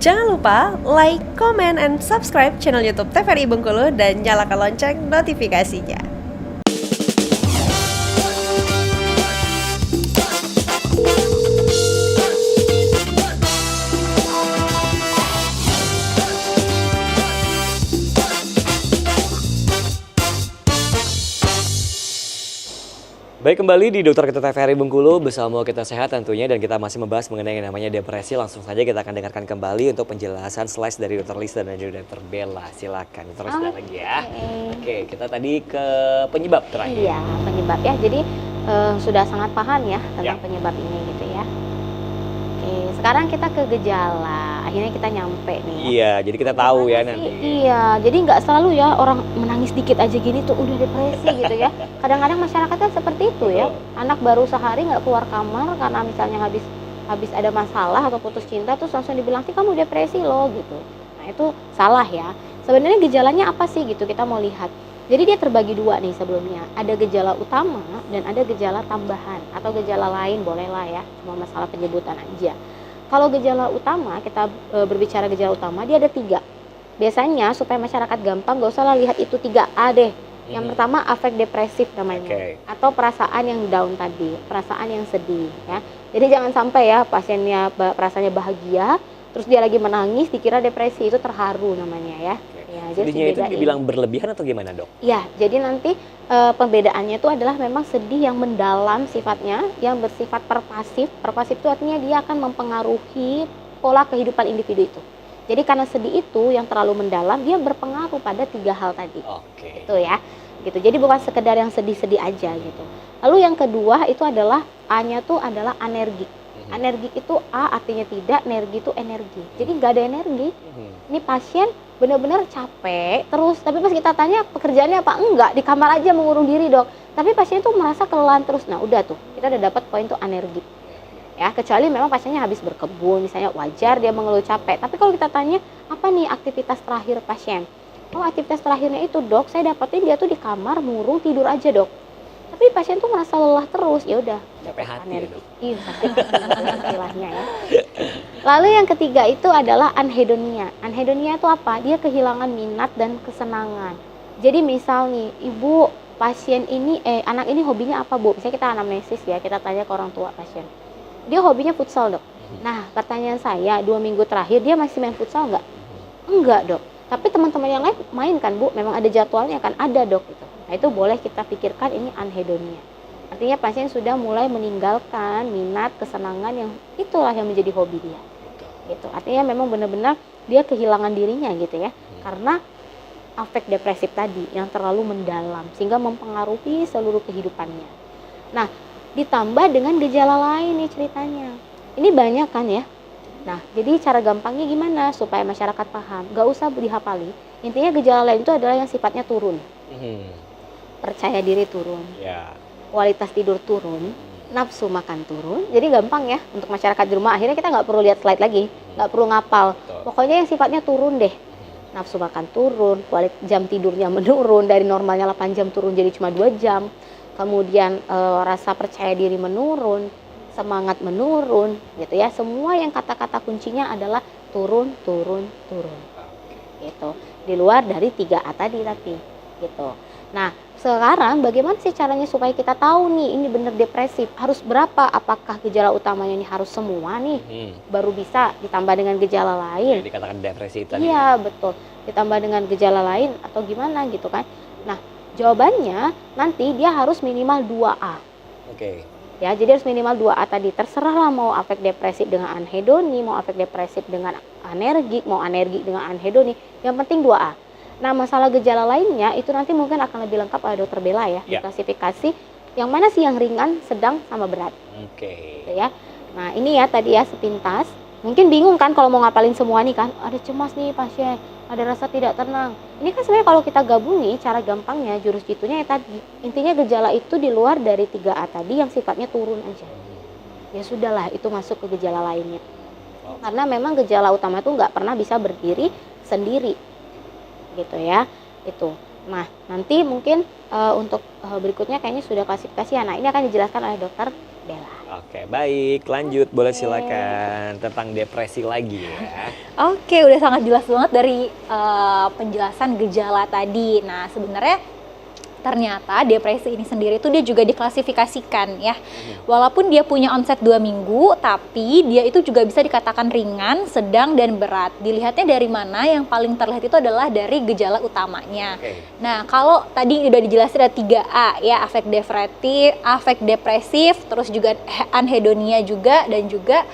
Jangan lupa like, comment, and subscribe channel YouTube TVRI Bengkulu dan nyalakan lonceng notifikasinya. Baik, kembali di Dokter Kita TVRI Bengkulu bersama Kita Sehat tentunya, dan kita masih membahas mengenai yang namanya depresi. Langsung saja kita akan dengarkan kembali untuk penjelasan slice dari Dokter Lisa dan juga Dokter Bella. Silakan, terus lagi ya. Oke, kita tadi ke penyebab terakhir. Iya, penyebab ya. Jadi sudah sangat paham ya tentang penyebab ini gitu ya. Oke, sekarang kita ke gejala. Akhirnya kita nyampe nih ya. Iya, jadi kita tahu ya nanti. Iya, jadi nggak selalu ya orang menangis dikit aja gini tuh udah depresi gitu ya. Kadang-kadang masyarakatnya seperti itu ya. Anak baru sehari nggak keluar kamar karena misalnya habis ada masalah atau putus cinta terus langsung dibilang sih kamu depresi loh gitu. Nah itu salah ya. Sebenarnya gejalanya apa sih gitu kita mau lihat. Jadi dia terbagi dua nih sebelumnya. Ada gejala utama dan ada gejala tambahan atau gejala lain bolehlah ya. Cuma masalah penyebutan aja. Kalau gejala utama, kita berbicara gejala utama, dia ada 3. Biasanya supaya masyarakat gampang, gak usah lah lihat itu 3A deh. Yang pertama afek depresif namanya, atau perasaan yang down tadi, perasaan yang sedih ya. Jadi jangan sampai ya pasiennya perasaannya bahagia, terus dia lagi menangis, dikira depresi, itu terharu namanya ya. Ya, sedihnya itu dibilang berlebihan atau gimana dok? Ya, jadi nanti pembedaannya itu adalah memang sedih yang mendalam sifatnya, yang bersifat pervasif. Pervasif itu artinya dia akan mempengaruhi pola kehidupan individu itu. Jadi karena sedih itu yang terlalu mendalam, dia berpengaruh pada 3 hal tadi. Itu ya, gitu. Jadi bukan sekedar yang sedih-sedih aja gitu. Lalu yang kedua itu adalah A-nya tuh adalah anergik. Anergik itu A artinya tidak, energi itu energi. Jadi nggak ada energi. Ini pasien benar-benar capek terus, tapi pas kita tanya pekerjaannya apa, enggak, di kamar aja mengurung diri dok, tapi pasien tuh merasa kelelahan terus. Nah udah tuh, kita udah dapat poin tuh anergi ya, kecuali memang pasiennya habis berkebun misalnya, wajar dia mengeluh capek. Tapi kalau kita tanya apa nih aktivitas terakhir pasien, oh aktivitas terakhirnya itu dok, saya dapetin dia tuh di kamar murung tidur aja dok, tapi pasien tuh merasa lelah terus. Ya udah, capek hati anergi. Iya, istilahnya ya. Lalu yang ketiga itu adalah anhedonia. Anhedonia itu apa? Dia kehilangan minat dan kesenangan. Jadi misal nih, ibu pasien ini, anak ini hobinya apa bu? Misalnya kita anamnesis ya, kita tanya ke orang tua pasien. Dia hobinya futsal dok. Nah pertanyaan saya, 2 minggu terakhir dia masih main futsal nggak? Enggak dok. Tapi teman-teman yang lain main kan bu? Memang ada jadwalnya kan? Ada dok. Gitu. Nah itu boleh kita pikirkan ini anhedonia. Artinya pasien sudah mulai meninggalkan minat, kesenangan yang itulah yang menjadi hobi dia. Gitu. Artinya memang benar-benar dia kehilangan dirinya gitu ya. Karena afek depresif tadi yang terlalu mendalam sehingga mempengaruhi seluruh kehidupannya. Nah, ditambah dengan gejala lain nih ceritanya. Ini banyak kan ya. Nah, jadi cara gampangnya gimana supaya masyarakat paham? Gak usah dihafali. Intinya gejala lain itu adalah yang sifatnya turun. Percaya diri turun. Kualitas tidur turun. Nafsu makan turun. Jadi gampang ya untuk masyarakat di rumah. Akhirnya kita nggak perlu lihat slide lagi, nggak perlu ngapal. Pokoknya yang sifatnya turun deh. Nafsu makan turun, kualitas jam tidurnya menurun, dari normalnya 8 jam turun jadi cuma 2 jam. Kemudian rasa percaya diri menurun, semangat menurun, gitu ya. Semua yang kata-kata kuncinya adalah turun, turun, turun. Gitu. Di luar dari 3A tadi tapi gitu. Nah, sekarang bagaimana sih caranya supaya kita tahu nih ini benar depresif? Harus berapa? Apakah gejala utamanya ini harus semua nih? Baru bisa ditambah dengan gejala lain. Yang dikatakan depresi tadi. Iya, betul. Ditambah dengan gejala lain atau gimana gitu kan. Nah, jawabannya nanti dia harus minimal 2A. Ya, jadi harus minimal 2A tadi. Terserah lah mau afek depresif dengan anhedoni, mau afek depresif dengan anergik, mau anergik dengan anhedoni. Yang penting 2A. Nah, masalah gejala lainnya itu nanti mungkin akan lebih lengkap oleh dokter Bella ya. Klasifikasi yang mana sih yang ringan, sedang, sama berat. Gitu ya. Nah, ini ya tadi ya sepintas. Mungkin bingung kan kalau mau ngapalin semua nih kan. Ada cemas nih pasien, ada rasa tidak tenang. Ini kan sebenarnya kalau kita gabungi cara gampangnya jurus jitunya ya tadi. Intinya gejala itu di luar dari 3A tadi yang sifatnya turun aja. Ya sudahlah, itu masuk ke gejala lainnya. Karena memang gejala utama itu nggak pernah bisa berdiri sendiri. Gitu ya, itu. Nah, nanti mungkin untuk berikutnya kayaknya sudah klasifikasi ya. Nah, ini akan dijelaskan oleh dokter Bella. Oke, baik. Lanjut, boleh silakan tentang depresi lagi ya. Oke, udah sangat jelas banget dari penjelasan gejala tadi. Nah, sebenarnya ternyata depresi ini sendiri tuh dia juga diklasifikasikan ya. Walaupun dia punya onset 2 minggu, tapi dia itu juga bisa dikatakan ringan, sedang, dan berat. Dilihatnya dari mana? Yang paling terlihat itu adalah dari gejala utamanya. Nah, kalau tadi udah dijelasin ada 3A ya, afek depresif, terus juga anhedonia juga, dan juga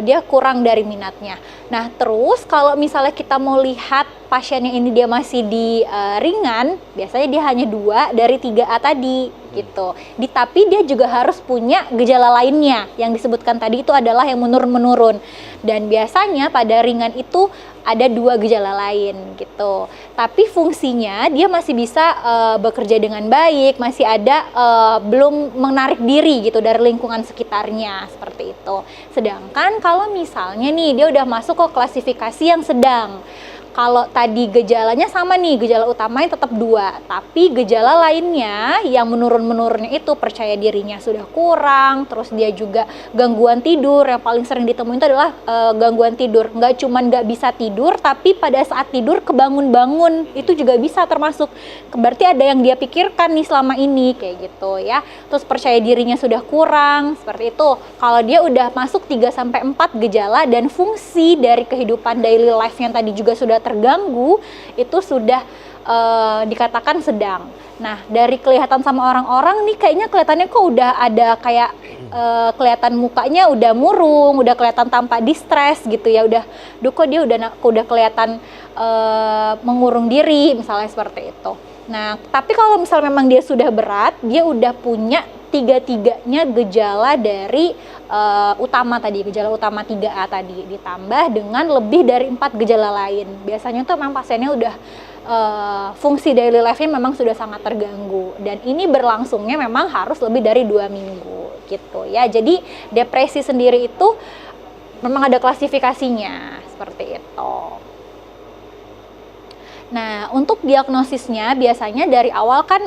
dia kurang dari minatnya. Nah, terus kalau misalnya kita mau lihat pasiennya ini dia masih di ringan, biasanya dia hanya 2 dari 3A tadi gitu. Tapi dia juga harus punya gejala lainnya yang disebutkan tadi itu adalah yang menurun-menurun. Dan biasanya pada ringan itu ada 2 gejala lain gitu. Tapi fungsinya dia masih bisa bekerja dengan baik, masih ada belum menarik diri gitu dari lingkungan sekitarnya seperti itu. Sedangkan kalau misalnya nih dia udah masuk ke klasifikasi yang sedang. Kalau tadi gejalanya sama nih, gejala utamanya tetap 2, tapi gejala lainnya yang menurun-menurunnya itu percaya dirinya sudah kurang, terus dia juga gangguan tidur, yang paling sering ditemuin itu adalah gangguan tidur. Nggak cuman nggak bisa tidur, tapi pada saat tidur kebangun-bangun, itu juga bisa termasuk. Berarti ada yang dia pikirkan nih selama ini, kayak gitu ya. Terus percaya dirinya sudah kurang, seperti itu. Kalau dia udah masuk 3-4 gejala dan fungsi dari kehidupan daily life yang tadi juga sudah terganggu, itu sudah dikatakan sedang. Nah, dari kelihatan sama orang-orang nih kayaknya kelihatannya kok udah ada kayak kelihatan mukanya udah murung, udah kelihatan tampak distres gitu ya, udah kok dia udah kelihatan mengurung diri misalnya seperti itu. Nah, tapi kalau misalnya memang dia sudah berat, dia udah punya tiga-tiganya gejala dari utama tadi, gejala utama 3A tadi, ditambah dengan lebih dari 4 gejala lain. Biasanya tuh memang pasiennya udah fungsi daily life-nya memang sudah sangat terganggu, dan ini berlangsungnya memang harus lebih dari 2 minggu gitu ya. Jadi depresi sendiri itu memang ada klasifikasinya seperti itu. Nah, untuk diagnosisnya biasanya dari awal kan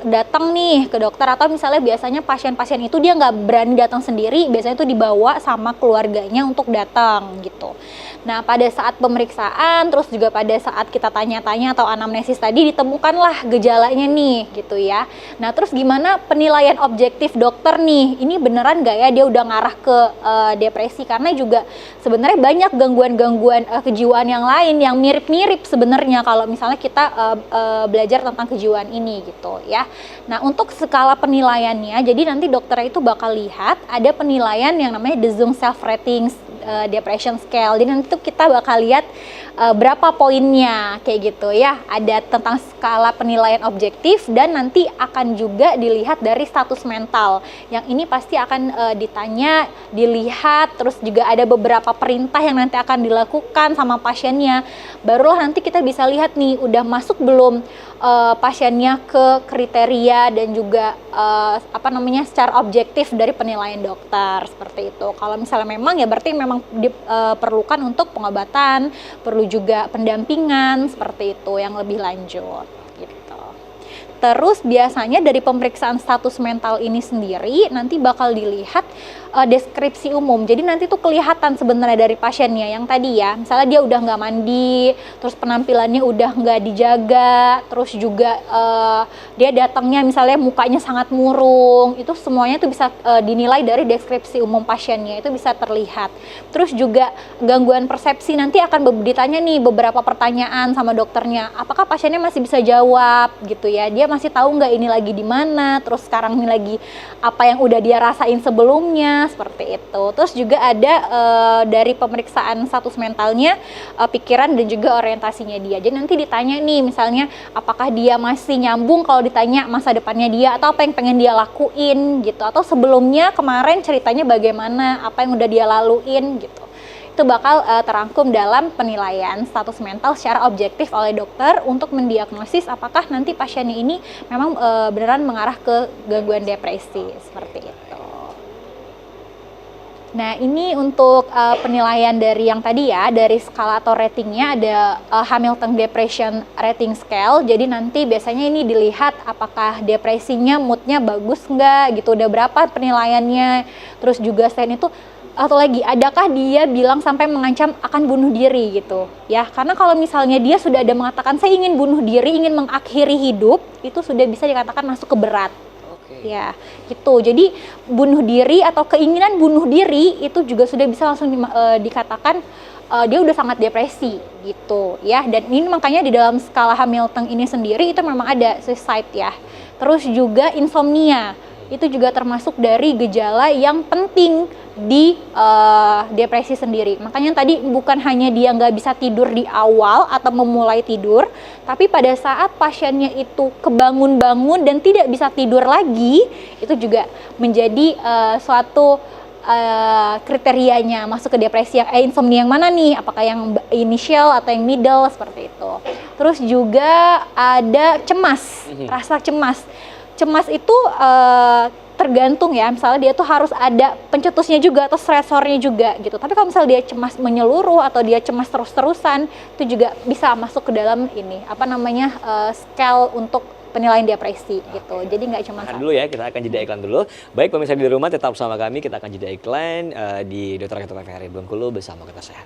datang nih ke dokter, atau misalnya biasanya pasien-pasien itu dia nggak berani datang sendiri, biasanya itu dibawa sama keluarganya untuk datang gitu. Nah, pada saat pemeriksaan, terus juga pada saat kita tanya-tanya atau anamnesis tadi, ditemukanlah gejalanya nih gitu ya. Nah, terus gimana penilaian objektif dokter nih, ini beneran nggak ya dia udah ngarah ke depresi? Karena juga sebenarnya banyak gangguan-gangguan kejiwaan yang lain yang mirip-mirip sebenarnya kalau misalnya kita belajar tentang kejiwaan ini gitu ya. Nah, untuk skala penilaiannya, jadi nanti dokter itu bakal lihat ada penilaian yang namanya De Jong Self Ratings Depression Scale. Jadi nanti tuh kita bakal lihat berapa poinnya kayak gitu ya. Ada tentang skala penilaian objektif, dan nanti akan juga dilihat dari status mental. Yang ini pasti akan ditanya, dilihat, terus juga ada beberapa perintah yang nanti akan dilakukan sama pasiennya. Barulah nanti kita bisa lihat nih udah masuk belum pasiennya ke kriteria dan juga secara objektif dari penilaian dokter seperti itu. Kalau misalnya memang ya berarti memang diperlukan untuk pengobatan, perlu juga pendampingan seperti itu yang lebih lanjut gitu. Terus biasanya dari pemeriksaan status mental ini sendiri nanti bakal dilihat deskripsi umum. Jadi nanti tuh kelihatan sebenarnya dari pasiennya yang tadi ya, misalnya dia udah nggak mandi, terus penampilannya udah nggak dijaga, terus juga dia datangnya misalnya mukanya sangat murung, itu semuanya tuh bisa dinilai dari deskripsi umum pasiennya, itu bisa terlihat. Terus juga gangguan persepsi, nanti akan ditanya nih beberapa pertanyaan sama dokternya, apakah pasiennya masih bisa jawab gitu ya, dia masih tahu nggak ini lagi di mana, terus sekarang ini lagi apa yang udah dia rasain sebelumnya, seperti itu. Terus juga ada dari pemeriksaan status mentalnya, pikiran dan juga orientasinya dia. Jadi nanti ditanya nih misalnya apakah dia masih nyambung kalau ditanya masa depannya dia, atau apa yang pengen dia lakuin gitu, atau sebelumnya kemarin ceritanya bagaimana, apa yang udah dia laluin gitu. Itu bakal terangkum dalam penilaian status mental secara objektif oleh dokter untuk mendiagnosis apakah nanti pasiennya ini memang beneran mengarah ke gangguan depresi seperti itu. Nah, ini untuk penilaian dari yang tadi ya, dari skala atau ratingnya ada Hamilton Depression Rating Scale. Jadi nanti biasanya ini dilihat apakah depresinya moodnya bagus nggak gitu, udah berapa penilaiannya. Terus juga selain itu, atau lagi, adakah dia bilang sampai mengancam akan bunuh diri gitu ya. Karena kalau misalnya dia sudah ada mengatakan saya ingin bunuh diri, ingin mengakhiri hidup, itu sudah bisa dikatakan masuk ke berat. Ya, gitu. Jadi bunuh diri atau keinginan bunuh diri itu juga sudah bisa langsung dikatakan dia udah sangat depresi gitu ya. Dan ini makanya di dalam skala Hamilton ini sendiri itu memang ada suicide ya. Terus juga insomnia. Itu juga termasuk dari gejala yang penting di depresi sendiri. Makanya tadi bukan hanya dia nggak bisa tidur di awal atau memulai tidur, tapi pada saat pasiennya itu kebangun-bangun dan tidak bisa tidur lagi, itu juga menjadi suatu kriterianya masuk ke depresi yang insomnia yang mana nih? Apakah yang initial atau yang middle seperti itu. Terus juga ada cemas, rasa cemas. Cemas itu tergantung ya, misalnya dia tuh harus ada pencetusnya juga atau stresornya juga gitu. Tapi kalau misalnya dia cemas menyeluruh atau dia cemas terus-terusan, itu juga bisa masuk ke dalam ini apa namanya scale untuk penilaian depresi gitu. Jadi nggak cuma Tahan dulu ya, kita akan jeda iklan dulu. Baik pemirsa di rumah tetap bersama kami, kita akan jeda iklan di Dr. Ketua TVRI Bengkulu bersama Kita Sehat.